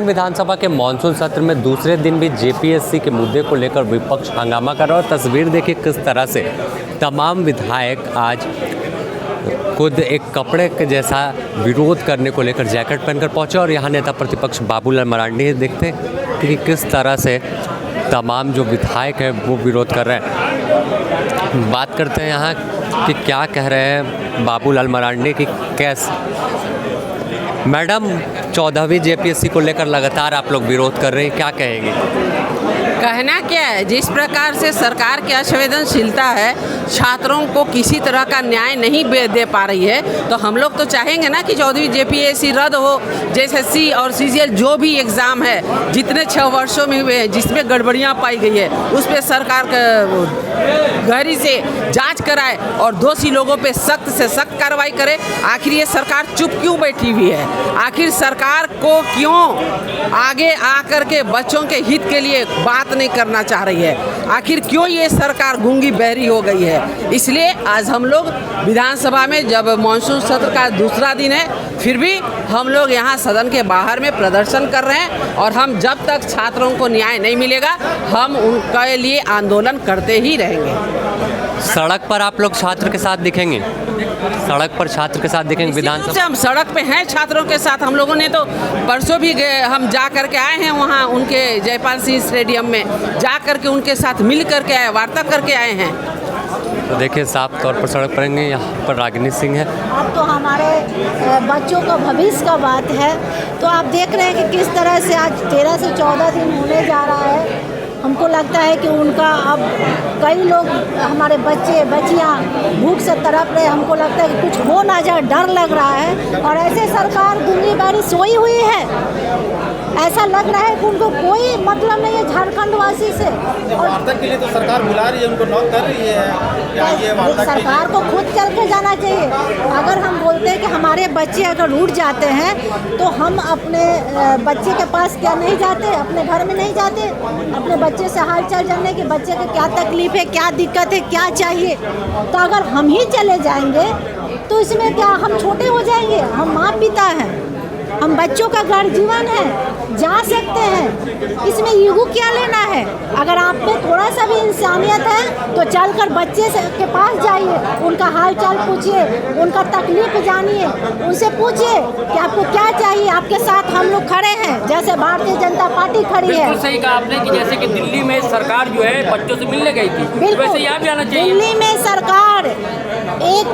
विधानसभा के मानसून सत्र में दूसरे दिन भी जेपीएससी के मुद्दे को लेकर विपक्ष हंगामा कर रहा है। और तस्वीर देखिए किस तरह से तमाम विधायक आज खुद एक कपड़े के जैसा विरोध करने को लेकर जैकेट पहनकर पहुंचे। और यहाँ नेता प्रतिपक्ष बाबूलाल मरांडी देखते हैं कि किस तरह से तमाम जो विधायक हैं वो विरोध कर रहे हैं। बात करते हैं यहाँ कि क्या कह रहे हैं बाबूलाल मरांडी की। कैसे मैडम 14वीं जेपीएससी को लेकर लगातार आप लोग विरोध कर रहे हैं, क्या कहेंगे? कहना क्या है, जिस प्रकार से सरकार की असंवेदनशीलता है, छात्रों को किसी तरह का न्याय नहीं दे पा रही है, तो हम लोग तो चाहेंगे ना कि 14वीं जेपीएससी रद्द हो। जेएसएससी और सीजीएल जो भी एग्ज़ाम है जितने 6 वर्षों में हुए हैं जिसमें गड़बड़ियाँ पाई गई है उस पर सरकार गहरी से जांच कराए और दोषी लोगों पे सख्त से सख्त कार्रवाई करे। आखिर ये सरकार चुप क्यों बैठी हुई है? आखिर सरकार को क्यों आगे आकर के बच्चों के हित के लिए बात नहीं करना चाह रही है? आखिर क्यों ये सरकार गूंगी बहरी हो गई है? इसलिए आज हम लोग विधानसभा में, जब मानसून सत्र का दूसरा दिन है, फिर भी हम लोग यहाँ सदन के बाहर में प्रदर्शन कर रहे हैं। और हम जब तक छात्रों को न्याय नहीं मिलेगा हम उनके लिए आंदोलन करते ही रहेंगे। सड़क पर आप लोग छात्र के साथ दिखेंगे? सड़क पर छात्र के साथ दिखेंगे विधानसभा से? हम सड़क पे हैं छात्रों के साथ। हम लोगों ने तो परसों भी हम जा कर के आए हैं वहाँ उनके जयपाल सिंह स्टेडियम में, जा कर के उनके साथ मिल कर के आए, वार्ता करके आए हैं। तो देखिए साफ तौर पर सड़क पर रहेंगे। यहाँ पर रागिनी सिंह है। अब तो हमारे बच्चों का भविष्य का बात है, तो आप देख रहे हैं कि किस तरह से आज 13 से 14 दिन होने जा रहा है। हमको लगता है कि उनका अब कई लोग, हमारे बच्चे बच्चियाँ भूख से तड़प रहे। हमको लगता है कि कुछ हो ना जाए, डर लग रहा है। और ऐसे सरकार गूंगी बहरी सोई हुई है, ऐसा लग रहा है कि उनको कोई मतलब नहीं है झारखंड वासी से। और वार्ता के लिए तो सरकार बुला रही है, उनको नॉक कर रही है। सरकार को खुद चल के जाना चाहिए। अगर हम बोलते हैं कि हमारे बच्चे अगर रूठ जाते हैं तो हम अपने बच्चे के पास क्या नहीं जाते, अपने घर में नहीं जाते अपने बच्चे से हाल चाल जानने कि बच्चे को क्या तकलीफ है, क्या दिक्कत है, क्या चाहिए। तो अगर हम ही चले जाएंगे तो इसमें क्या हम छोटे हो जाएंगे? हम माँ पिता हैं, हम बच्चों का गार्जियन है, जा सकते हैं। इसमें ईगो क्या लेना है? अगर आप में थोड़ा सा भी इंसानियत है तो चलकर बच्चे से के पास जाइए, उनका हाल चाल पूछिए, उनका तकलीफ जानिए, उनसे पूछिए कि आपको क्या चाहिए। आपके साथ हम लोग खड़े हैं, जैसे भारतीय जनता पार्टी खड़ी है। बिल्कुल सही कहा आपने कि जैसे कि दिल्ली में सरकार जो है बच्चों से मिलने गई थी, वैसे यहाँ भी आना चाहिए। दिल्ली में सरकार एक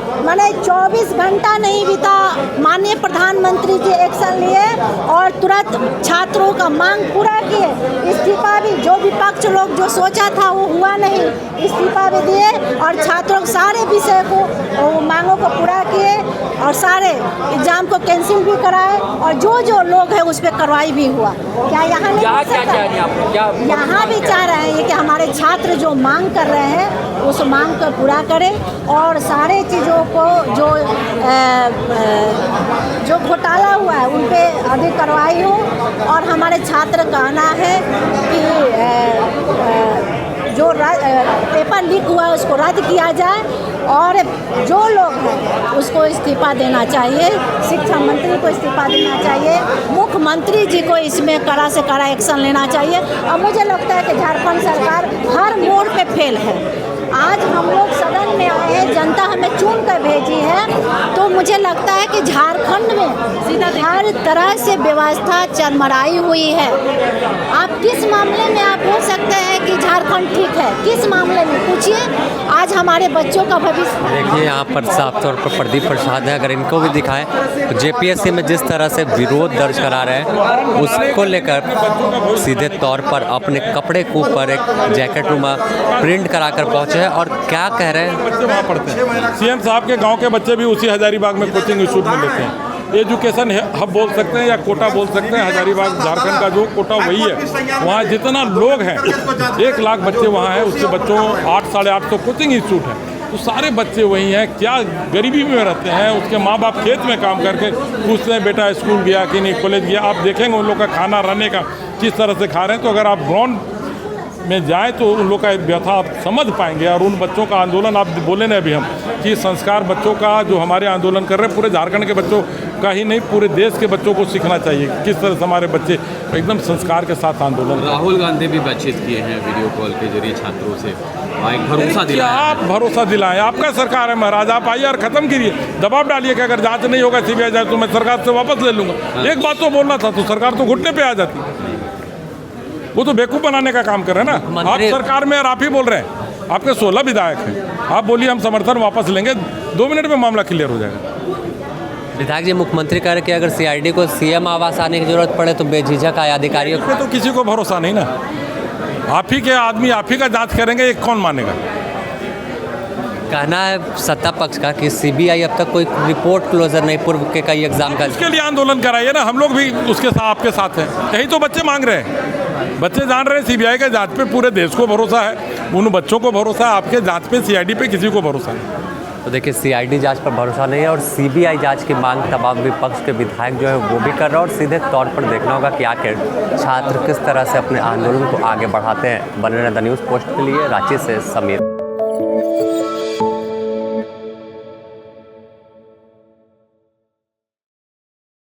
24 घंटा नहीं बीता, माननीय प्रधानमंत्री जी एक्शन लिए और तुरंत छात्रों का मांग पूरा किए। इस्तीफा भी, जो विपक्ष लोग जो सोचा था वो हुआ नहीं, इस्तीफा भी दिए और छात्रों के सारे विषय को, मांगों को पूरा किए और सारे एग्जाम को कैंसिल भी कराए और जो लोग हैं उस पर कार्रवाई भी हुआ। क्या यहाँ नहीं हो सकता? यहाँ भी चाह रहे हैं कि हमारे छात्र जो मांग कर रहे हैं उस मांग को पूरा करें और सारे चीज़ों को जो घोटाला हुआ है उन पे अधिक कार्रवाई हो। और हमारे छात्र का कहना है कि जो पेपर लीक हुआ है उसको रद्द किया जाए और जो लोग हैं उसको इस्तीफा देना चाहिए। शिक्षा मंत्री को इस्तीफा देना चाहिए, मुख्यमंत्री जी को इसमें कड़ा से कड़ा एक्शन लेना चाहिए। और मुझे लगता है कि झारखंड सरकार हर मोड़ पे फेल है। आज हम लोग सदन में आए हैं, जनता हमें चुन कर भेजी है, तो मुझे लगता है कि झारखंड में हर तरह से व्यवस्था चरमराई हुई है। आप किस मामले में आप बोल सकते हैं कि झारखंड ठीक है? किस मामले में पूछिए। आज हमारे बच्चों का भविष्य देखिए यहाँ पर साफ तौर पर प्रदीप प्रसाद है। अगर इनको भी दिखाएं तो जेपीएससी में जिस तरह से विरोध दर्ज करा रहे हैं उसको लेकर सीधे तौर पर अपने कपड़े के ऊपर एक जैकेट नुमा प्रिंट कराकर पहुँचे हैं। और क्या कह रहे हैं? बच्चे वहाँ पढ़ते हैं। सीएम साहब के गांव के बच्चे भी उसी हजारीबाग में कोचिंग इंस्टीट्यूट में लेते हैं। एजुकेशन हब बोल सकते हैं या कोटा बोल सकते हैं। हजारीबाग झारखंड का जो कोटा वही है। वहाँ जितना लोग हैं 1 लाख बच्चे वहाँ हैं, उसके बच्चों 800-850 कोचिंग इंस्टीट्यूट है, तो सारे बच्चे वही हैं। क्या गरीबी में रहते हैं, उसके माँ बाप खेत में काम करके पूछते हैं बेटा स्कूल गया कि नहीं, कॉलेज गया। आप देखेंगे उन लोग का खाना रहने का किस तरह से खा रहे हैं। तो अगर आप ग्राउंड में जाएं तो उन लोग का व्यथा आप समझ पाएंगे। और उन बच्चों का आंदोलन आप बोले ना अभी हम कि संस्कार बच्चों का जो हमारे आंदोलन कर रहे हैं, पूरे झारखंड के बच्चों का ही नहीं, पूरे देश के बच्चों को सीखना चाहिए किस तरह से हमारे बच्चे एकदम संस्कार के साथ आंदोलन। राहुल गांधी भी बातचीत किए हैं वीडियो कॉल के जरिए छात्रों से, एक भरोसा दिलाया। आप भरोसा दिलाएं, आपका सरकार है महाराज, आप आइए और ख़त्म करिए, दबाव डालिए कि अगर जांच नहीं होगा सीबीआई जाए तो मैं सरकार से वापस ले लूँगा। एक बात तो बोलना था तो सरकार तो घुटने पे आ जाती। वो तो बेवकूफ़ बनाने का काम कर रहे हैं ना। आप सरकार में और आप ही बोल रहे हैं, आपके 16 विधायक हैं, आप बोलिए हम समर्थन वापस लेंगे, 2 मिनट में मामला क्लियर हो जाएगा। विधायक जी, मुख्यमंत्री कह रहे कि अगर सीआईडी को सीएम आवास आने की जरूरत पड़े तो बेझिझक आए अधिकारियों इसमें तो किसी को भरोसा नहीं ना। आप ही के आदमी आप ही का जांच करेंगे, ये कौन मानेगा। कहना है सत्ता पक्ष का कि सीबीआई अब तक कोई रिपोर्ट क्लोजर नहीं पूर्व के कई एग्जाम का। इसके लिए आंदोलन कराइए ना, हम लोग भी उसके साथ आपके साथ हैं। यही तो बच्चे मांग रहे हैं, बच्चे जान रहे हैं सीबीआई के जांच पे पूरे देश को भरोसा है, उन बच्चों को भरोसा है, आपके जांच पे सीआईडी पे किसी को भरोसा नहीं। तो देखिए, सीआईडी जांच पर भरोसा नहीं है और सीबीआई जांच की मांग तमाम विपक्ष के विधायक जो है वो भी कर रहे हैं। और सीधे तौर पर देखना होगा कि आखिर छात्र किस तरह से अपने आंदोलन को आगे बढ़ाते हैं। बने रहे द न्यूज़ पोस्ट के लिए रांची से समीर।